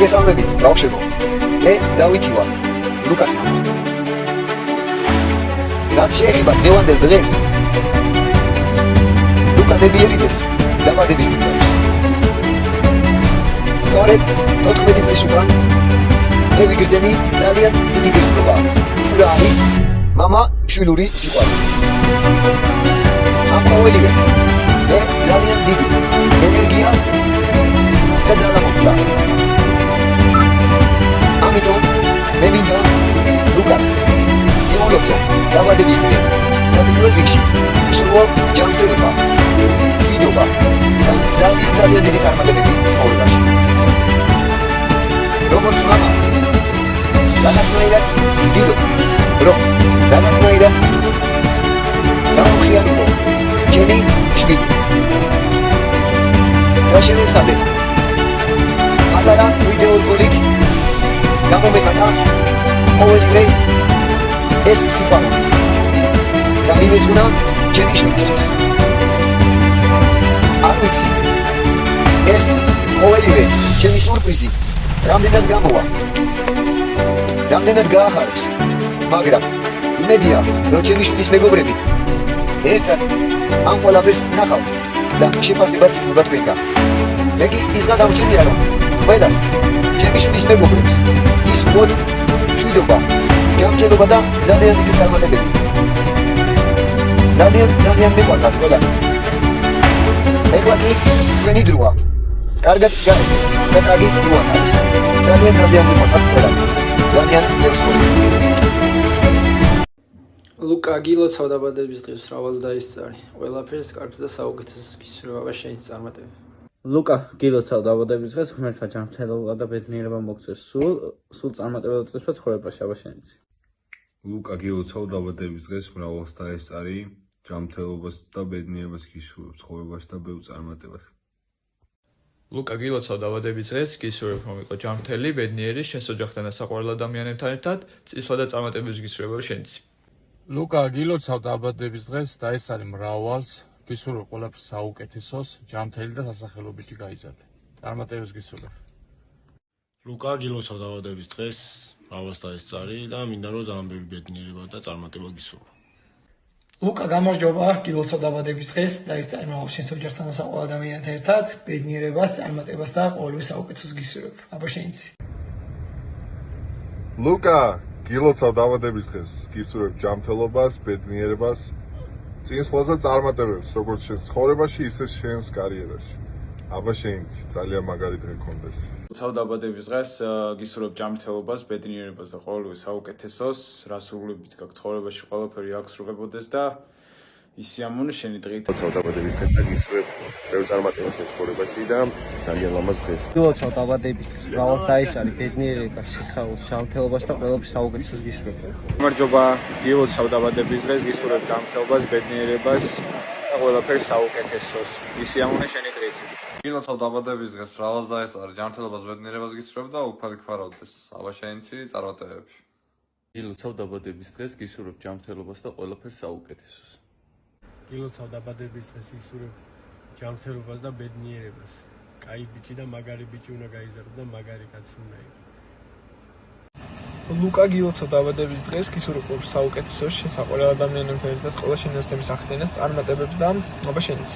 მოგესალმებით, ბავშვებო. მე დავითი ვარ, ლუკას მამა. რაც შეეხება დღევანდელ დღეს, ლუკა დებიერიძეს დაბადების დღეებს. სწორედ 14 წლის უკან მე ვიგრძენი ძალიან დიდი გესტობა, თუ რა არის მამა შვილური სიყვარული. ამ ყოველივე მე ძალიან დიდი ენერგია და ძალა მომცა. ამიტომ მე მინდა ლუკას იმოლოცო დაბადების დღე და პირველ რიგში უსურვო ჯანმრთელობა, მშვიდობა და ძალიან დიდი წარმატებები ცხოვრებაში. როგორც მამა, რაღაცნაირად ვცდილობ, რომ რაღაცნაირად დავამხიარებო ჩემი შვილი. და შევეცადე პატარა ვიდეოებით გამომეხატა ყოველივე ეს სიყვარული და მიმეწუნა ჩემი შვილისთვის. არ ვიცი ეს ყოველივე ჩემი სურპრიზი რამდენად გამოვა, რამდენად გაახარებს, მაგრამ იმედია, რომ ჩემი შვილის მეგობრები ერთად ამ ყველაფერს ნახავთ და შეფასებაც ითვლება თქვენგან. მე კი ისღა დამრჩენია, რომ ყველას ჩემი შვილის მეგობრებს ისურვოთ მშვიდობა, ჯანმრთელობა და ძალიან დიდი წარმატებები. ძალიან მიყვარხართ ყველანი. ეხლა კი თქვენი დროა. კარგად გაიგეთ და კარგი დროა. ძალიან მიყვარხართ ყველანი. ძალიან ექსპოზიცია. ლუკა გილოცავ დაბადების დღეს რავალს დაისწარი. ყველაფერს კარგს და საუკეთესოს გისურვება შენი წარმატება. ლუკა გილოცავ დაბადების დღეს ღმერთმა ჯანმრთელობა და ბედნიერება მოგწეს სულ წარმატება და წესვა ცხოვრებაში. აბა შენიც. ლუკა გილოცავ დაბადების დღეს მრავალს დაესწარი, ჯანმრთელობას და ბედნიერებას გისურვებ ცხოვრებაში და ბევრ წარმატებას. ლუკა გილოცავ დაბადების დღეს გისურვებ, რომ იყო ჯანმრთელი, ბედნიერი, შენს ოჯახთან და საყვარელ ადამიანებთან ერთად წესვა და წარმატებების გისურვება შენიც. ლუკა გილოცავ დაბადების დღეს დაესწარი მრავალს, გისურვებ ყველაფერს საუკეთესოს, ჯანმრთელი და სასახელო ბიჭი გაიზარდე. წარმატებებს გისურვებ. ლუკა გილოცავ დაბადების დღეს მრავალს დაესწარი და მინდა რომ ძალიან ბევრი ბედნიერება და წარმატება გისურვო. ლუკა გამარჯობა, გილოცავ დაბადების დღეს დაესწარი მრავალს შენს ოჯახთან და საყვარელ ადამიანთან ერთად, ბედნიერებას, წარმატებას და ყოველივე საუკეთესოს გისურვებ. აბა შენიც. ლუკა გილოცავ დაბადების დღეს გისურვებ ჯანმრთელობას, ბედნიერებას, წინსვლას და წარმატებებს, როგორც შენს ცხოვრებაში, ისე შენს კარიერაში. აბა შენიც ძალიან მაგარი დღე გქონდეს. გილოცავ დაბადების დღეს გისურვებ ჯანმრთელობას, ბედნიერებას და ყოველივე საუკეთესოს, რა სურვილებიც გაქვს ცხოვრებაში, ყველაფერი აქ სრულდებოდეს და ისიამოვნე შენი დღით. გილოცავ დაბადების დღეს და გისურვებ ბევრ წარმატებას ცხოვრებაში და ძალიან ლამაზ დღეს. გილოცავ დაბადების დღეს მრავალს დაესწარი, ბედნიერებას, სიხარულს, ჯანმრთელობას და ყველაფერს საუკეთესოს გისურვებ. გამარჯობა, გილოცავ დაბადების დღეს გისურვებ ჯანმრთელობას, ბედნიერებას და ყველაფერს საუკეთესოს. ისიამოვნე შენი დღით. გილოცავ დაბადების დღეს მრავალს დაესწარი, ჯანმრთელობას, ბედნიერებას გისურვებ და უფალი გფარავდეს. აბა შენიცი წარმატებები. გილოცავ დაბადების დღეს გისურვებ ჯანმრთელობას და ყველაფერს საუკეთესოს. გილოცავ დაბადების დღეს ისურვებ ჯანმრთელობას და ბედნიერებას. კაი ბიჭი და მაგარი ბიჭი უნდა გაიზარდო და მაგარი კაცი უნდა იყო. ლუკა გილოცავ დაბადების დღეს გისურვებ საუკეთესოს, შენ საყვარელ ადამიანებთან ერთად ყველა შენი ოცნების აღდგენას, წარმატებებს და აბა შენიც.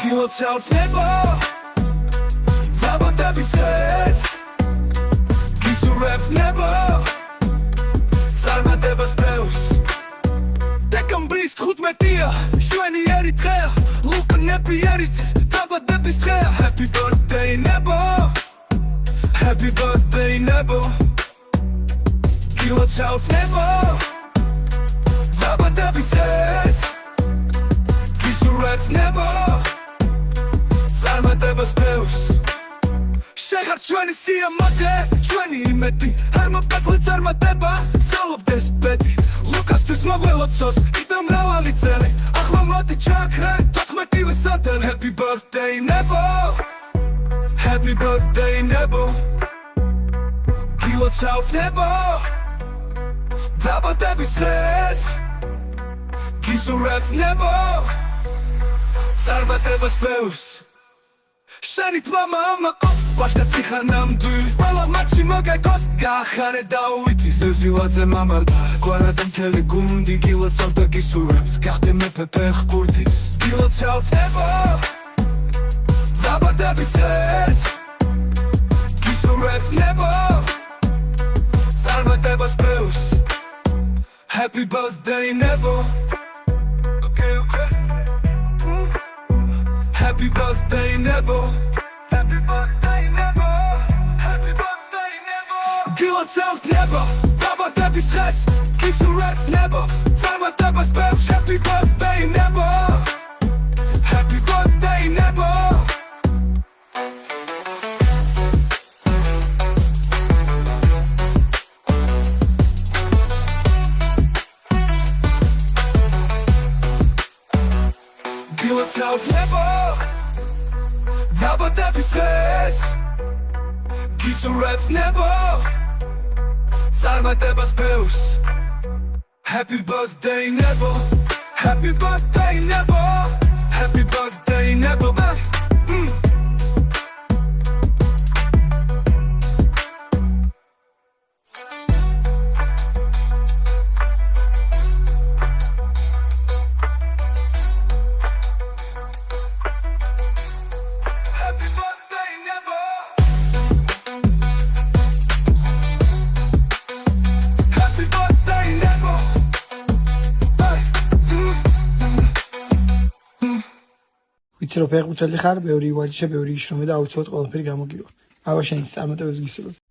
გილოცავ დაბადების დღეს გისურვებ წარმატებას ბევრს. დეკემბრის 15-ია, შვენიერი დღეა, ლუკა ნებიერიცის დაბადების დღეა. Happy birthday nebo, happy birthday nebo. გილოცავ დაბადების დღეს გისურვებ წარმატებას ბევრს. შეხარ ჩვენი სიამაყე, ჩვენი იმედი, არ მოპაკლე წარმატება, ძალობდეს ბედი. ლუკასთვის მოგველოცოს, კიდევ მრავალი წელი, ახლა მოდი ჩაქრე 14-ვე სათელი. Happy birthday nebo, happy birthday nebo. გილოცავ დაბადების დღეს გისურვებ ნებო წარმატებას ბევრს შენი თმა მამა ყავს ვაჟკაცი ხარ ნამდვილი ყველა მატჩი მოგეკოს გაახარე და უვითი ზევზივაძე მამარდა გვარად მთელი გუნდი გილოცავ და გისურვებ გახდე მეფე ფეხბურთის გილოცავ ნებო დაბადების დღეს გისურვებ ნებო წარმატებას ბევრს Happy birthday Nebo Okay Happy birthday Nebo Happy birthday Nebo Happy birthday Nebo გილოცავ Nebo დაბადების დღეს გისურვებ Nebo წარმატებას ბევრს Happy birthday Nebo Happy birthday Nebo გილოცავ Nebo დაბადების დღეს გისურვებ Nebo წარმატებას ბევრს Happy birthday Nebo Happy birthday Nebo Happy birthday Nebo ვიცი რომ ფეხბურთელი ხარ, ბევრი ვაჯიშე, ბევრი იშრომე და აუცილებლად ყველაფერი გამოგივა. აბა შენ წარმატებებს გისურვებ.